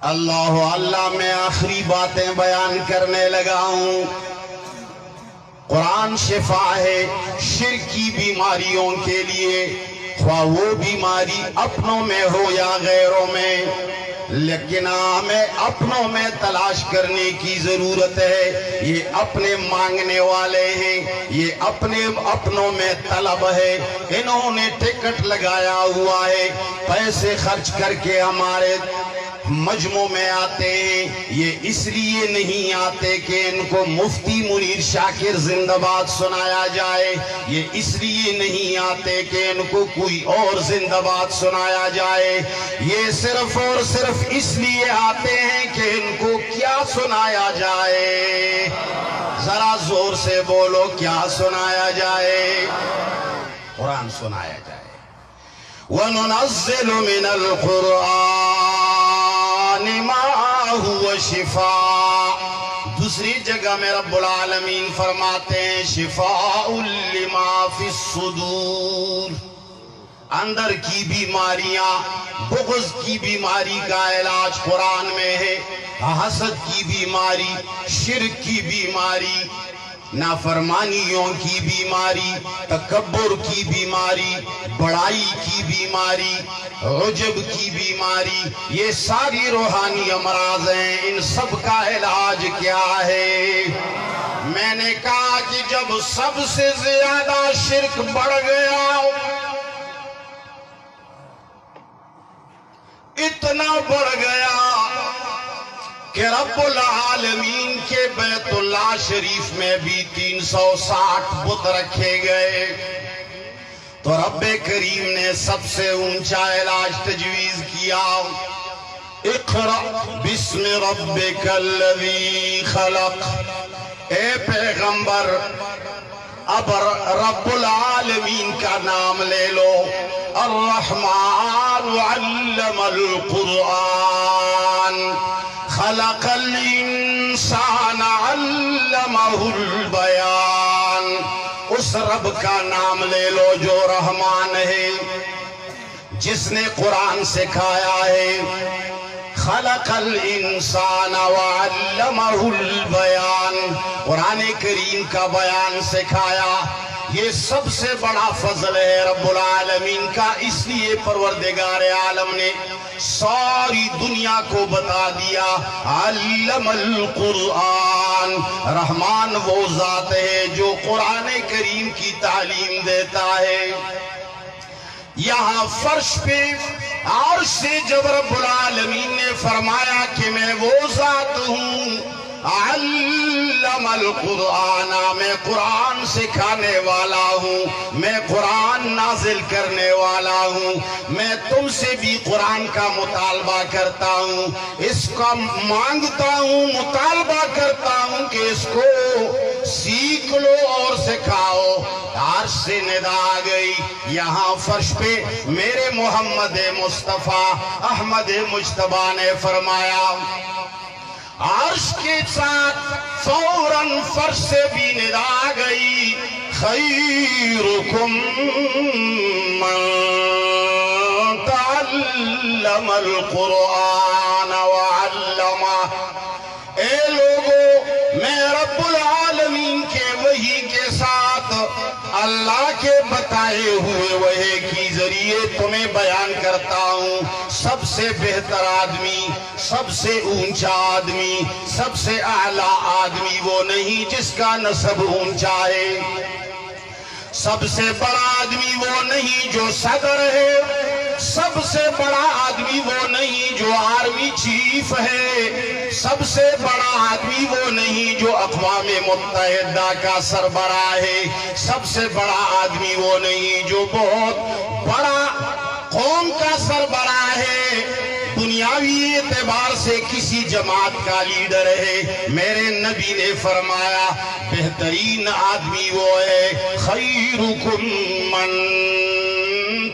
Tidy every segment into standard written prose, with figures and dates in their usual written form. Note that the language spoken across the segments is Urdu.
اللہ میں آخری باتیں بیان کرنے لگا ہوں۔ قرآن شفا ہے شرک کی بیماریوں کے لیے، خواہ وہ بیماری اپنوں میں ہو یا غیروں میں، لیکن ہمیں اپنوں میں تلاش کرنے کی ضرورت ہے۔ یہ اپنے مانگنے والے ہیں، یہ اپنوں میں طلب ہے۔ انہوں نے ٹکٹ لگایا ہوا ہے، پیسے خرچ کر کے ہمارے مجمع میں آتے ہیں۔ یہ اس لیے نہیں آتے کہ ان کو مفتی منیر شاکر زندہ باد سنایا جائے، یہ اس لیے نہیں آتے کہ ان کو کوئی اور زندہ باد سنایا جائے، یہ صرف اور صرف اس لیے آتے ہیں کہ ان کو کیا سنایا جائے؟ ذرا زور سے بولو، کیا سنایا جائے؟ قرآن سنایا جائے۔ وَنُنَزِّلُ مِنَ الْقُرْآنِ مَا هُوَ شِفَاءٌ۔ دوسری جگہ میں رب العالمین فرماتے ہیں شفاء لما فی الصدور، اندر کی بیماریاں، بغض کی بیماری کا علاج قرآن میں ہے، حسد کی بیماری، شرک کی بیماری، نافرمانیوں کی بیماری، تکبر کی بیماری، بڑائی کی بیماری، عجب کی بیماری، یہ ساری روحانی امراض ہیں۔ ان سب کا علاج کیا ہے؟ میں نے کہا کہ جب سب سے زیادہ شرک بڑھ گیا، اتنا بڑھ گیا کہ رب العالمین کے بیت اللہ شریف میں بھی 360 بت رکھے گئے، تو رب کریم نے سب سے اونچا علاج تجویز کیا، اقرأ بسم ربک الذی خلق۔ اے پیغمبر اب رب العالمین کا نام لے لو، الرحمن علم القرآن، خلق الانسان علمہ البیان۔ اس رب کا نام لے لو جو رحمان ہے، جس نے قرآن سکھایا ہے، خلق الانسان وعلمہ البیان، قرآن کریم کا بیان سکھایا۔ یہ سب سے بڑا فضل ہے رب العالمین کا، اس لیے پروردگار عالم نے ساری دنیا کو بتا دیا علم القرآن۔ رحمان وہ ذات ہے جو قرآن کریم کی تعلیم دیتا ہے۔ یہاں فرش پہ عرش سے جب رب العالمین نے فرمایا کہ میں وہ ذات ہوں علم القرآن، میں قرآن سکھانے والا ہوں، میں قرآن نازل کرنے والا ہوں، میں تم سے بھی قرآن کا مطالبہ کرتا ہوں، اس کا مانگتا ہوں، مطالبہ کرتا ہوں کہ اس کو سیکھ لو اور سکھاؤ۔ عرش سے ندا آ گئی، یہاں فرش پہ میرے محمد مصطفیٰ احمد مجتبیٰ نے فرمایا، عرش کے ساتھ فوراً فرش سے بھی ندا آ گئی، خیرکم من تعلم القرآن وعلمہ۔ اے لوگو، میں رب العالمین کے وحی کے ساتھ اللہ کے بتائے ہوئے وحی کی ذریعے تمہیں بیان کرتا ہوں، سب سے بہتر آدمی، سب سے اونچا آدمی، سب سے اعلیٰ آدمی وہ نہیں جس کا نسب اونچا ہے، سب سے بڑا آدمی وہ نہیں جو صدر ہے، سب سے بڑا آدمی وہ نہیں جو آرمی چیف ہے، سب سے بڑا آدمی وہ نہیں جو اقوام متحدہ کا سربراہ ہے، سب سے بڑا آدمی وہ نہیں جو بہت بڑا قوم کا سربراہ ہے، دنیاوی اعتبار سے کسی جماعت کا لیڈر ہے۔ میرے نبی نے فرمایا بہترین آدمی وہ ہے خیرکم من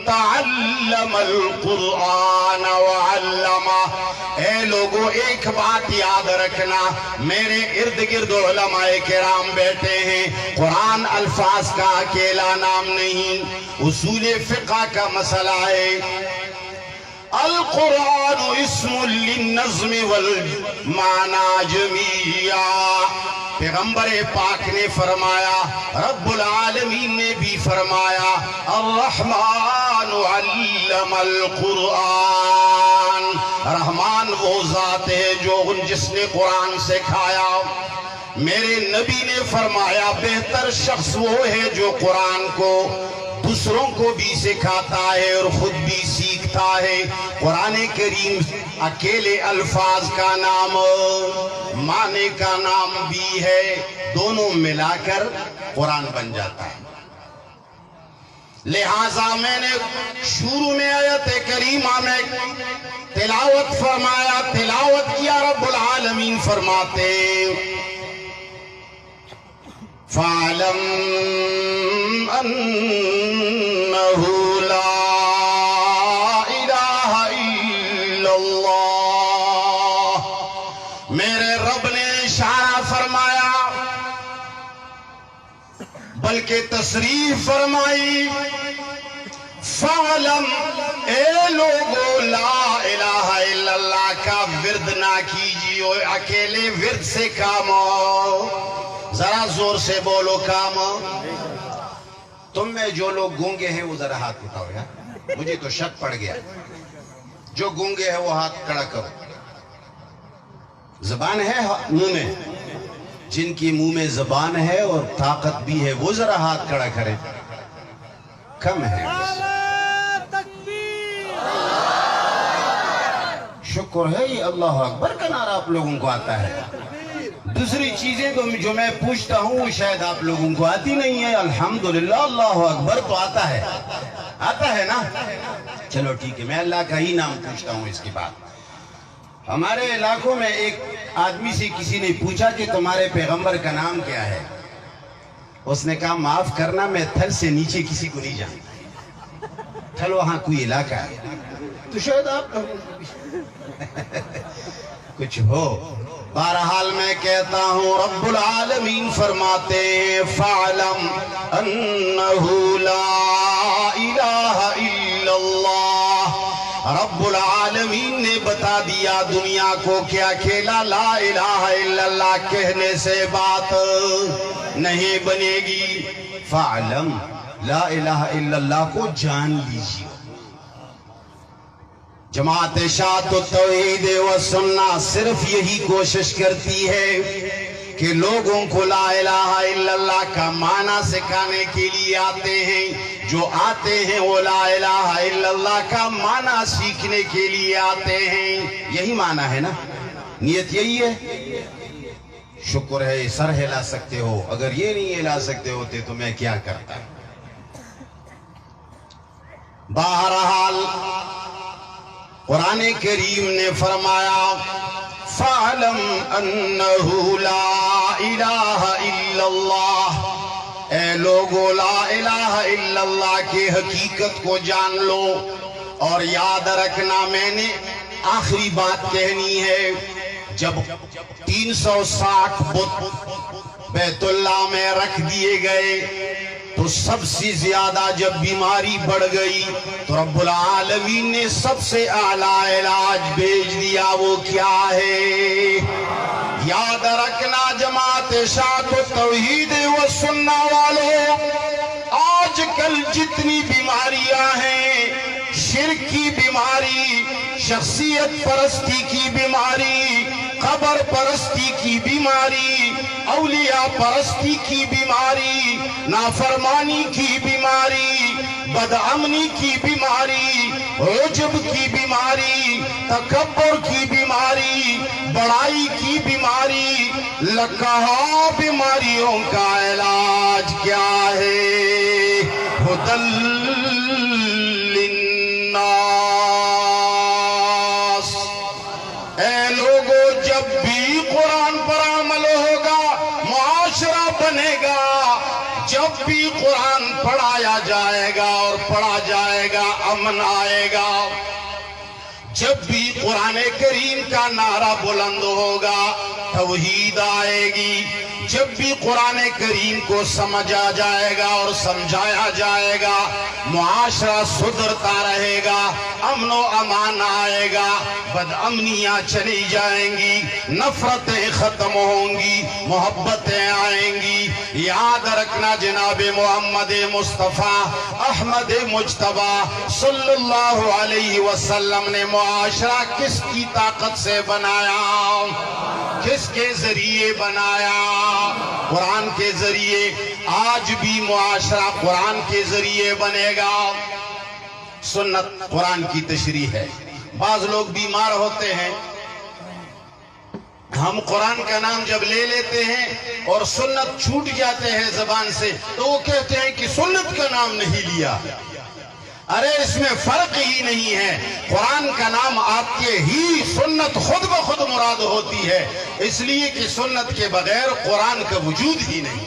تعلم القرآن وعلمہ۔ اے لوگوں، ایک بات یاد رکھنا، میرے ارد گرد علماء کرام بیٹھے ہیں، قرآن الفاظ کا اکیلا نام نہیں، اصول فقہ کا مسئلہ ہے۔ القرآن اسم نظم للنظم والمعنى جميعا. پیغمبر پاک نے فرمایا، رب العالمین نے بھی فرمایا، الرحمن علم القرآن. رحمان وہ ذات ہے جس نے قرآن سکھایا. میرے نبی نے فرمایا بہتر شخص وہ ہے جو قرآن کو دوسروں کو بھی سکھاتا ہے اور خود بھی سیکھتا ہے. قرآن کریم اکیلے الفاظ کا نام معنی کا نام بھی ہے، دونوں ملا کر قرآن بن جاتا ہے. لہٰذا میں نے شروع میں آیت کریمہ میں تلاوت فرمایا، تلاوت کیا. رب العالمین فرماتے فَاعْلَمْ أَنَّهُ لَا إِلَٰهَ إِلَّا اللَّهُ. میرے رب نے اشارہ فرمایا بلکہ تصریح فرمائی، فَاعْلَمْ اے لوگو لا الہ الا اللہ کا ورد نہ کیجیے، اکیلے ورد سے کام ہو. ذرا زور سے بولو کام. تم میں جو لوگ گونگے ہیں وہ ذرا ہاتھ اٹھاؤ یار، مجھے تو شک پڑ گیا. جو گونگے ہیں وہ ہاتھ کھڑا کرو. زبان ہے منہ میں، جن کی منہ میں زبان ہے اور طاقت بھی ہے وہ ذرا ہاتھ کھڑا کریں. کم ہے. شکر ہے یہ اللہ اکبر کا نعرہ آپ لوگوں کو آتا ہے. دوسری چیزیں تو جو میں پوچھتا ہوں وہ شاید آپ لوگوں کو آتی نہیں ہے. الحمدللہ اللہ اکبر تو آتا ہے، آتا ہے نا. چلو ٹھیک ہے، میں اللہ کا ہی نام پوچھتا ہوں. اس کے بعد ہمارے علاقوں میں ایک آدمی سے کسی نے پوچھا کہ تمہارے پیغمبر کا نام کیا ہے. اس نے کہا معاف کرنا میں تھل سے نیچے کسی کو نہیں جانتا. تھل وہاں کوئی علاقہ ہے تو شاید آپ کچھ ہو. بہرحال میں کہتا ہوں رب العالمین فرماتے فَاعْلَمْ أَنَّهُ لَا إِلَٰهَ إِلَّا اللَّهُ. رب العالمین نے بتا دیا دنیا کو کہ اکیلا لا الہ الا اللہ کہنے سے بات نہیں بنے گی. فَاعْلَمْ لا الہ الا اللہ کو جان لیجیے. جماعت اشاعت التوحید و سنہ صرف یہی کوشش کرتی ہے کہ لوگوں کو لا الہ الا اللہ کا معنی سکھانے کے لیے آتے ہیں. جو آتے ہیں وہ لا الہ الا اللہ کا معنی سیکھنے کے لیے آتے ہیں. یہی معنی ہے نا، نیت یہی ہے. شکر ہے سر ہلا سکتے ہو، اگر یہ نہیں ہلا سکتے ہوتے تو میں کیا کرتا. بہرحال قرآن کریم نے فرمایا فَاعْلَمْ أَنَّهُ لَا إِلَٰهَ إِلَّا اللَّهُ. اے لوگو لا الہ الا اللہ کی حقیقت کو جان لو. اور یاد رکھنا میں نے آخری بات کہنی ہے. جب 360 بت بیت اللہ میں رکھ دیے گئے تو سب سے زیادہ جب بیماری بڑھ گئی تو رب العالمین نے سب سے اعلیٰ علاج بھیج دیا. وہ کیا ہے؟ یاد رکھنا جماعت اشاعت التوحید و سنہ والوں، آج کل جتنی بیماریاں ہیں، شرک کی بیماری، شخصیت پرستی کی بیماری، قبر پرستی کی بیماری، اولیاء پرستی کی بیماری، نافرمانی کی بیماری، بدعمنی کی بیماری، عجب کی بیماری، تکبر کی بیماری، بڑائی کی بیماری، لکہا بیماریوں کا علاج کیا ہے؟ ہدی للناس. اے لوگو جب بھی قرآن پر عمل ہوگا معاشرہ بنے گا. جب بھی قرآن پڑھایا جائے گا اور پڑھا جائے گا امن آئے گا. جب بھی قرآن کریم کا نعرہ بلند ہوگا توحید آئے گی. جب بھی قرآن کریم کو سمجھا جائے گا اور سمجھایا جائے گا معاشرہ سدھرتا رہے گا، امن و امان آئے گا، بد امنیاں چلی جائیں گی، نفرتیں ختم ہوں گی، محبتیں آئیں گی۔ یاد رکھنا جناب محمد مصطفیٰ احمد مجتبی صلی اللہ علیہ وسلم نے معاشرہ کس کی طاقت سے بنایا، کس کے ذریعے بنایا؟ قرآن کے ذریعے۔ آج بھی معاشرہ قرآن کے ذریعے بنے گا۔ سنت قرآن کی تشریح ہے۔ بعض لوگ بیمار ہوتے ہیں، ہم قرآن کا نام جب لے لیتے ہیں اور سنت چھوٹ جاتے ہیں زبان سے تو وہ کہتے ہیں کہ سنت کا نام نہیں لیا۔ ارے اس میں فرق ہی نہیں ہے، قرآن کا نام آپ کے ہی سنت خود بخود مراد ہوتی ہے، اس لیے کہ سنت کے بغیر قرآن کا وجود ہی نہیں۔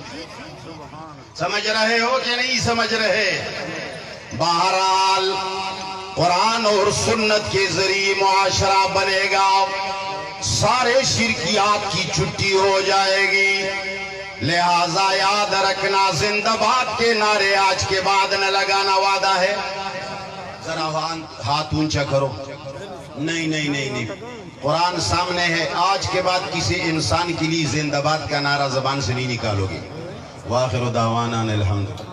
سمجھ رہے ہو کہ نہیں سمجھ رہے؟ بہرحال قرآن اور سنت کے ذریعے معاشرہ بنے گا، سارے شرکیات کی چھٹی ہو جائے گی۔ لہذا یاد رکھنا، زندہ باد کے نعرے آج کے بعد نہ لگانا، وعدہ ہے؟ ذرا ہاتھ اونچا کرو۔ نہیں نہیں نہیں نہیں، قرآن سامنے ہے، آج کے بعد کسی انسان کے لیے زندہ باد کا نعرہ زبان سے نہیں نکالو گے۔ وآخر دعوانا الحمد۔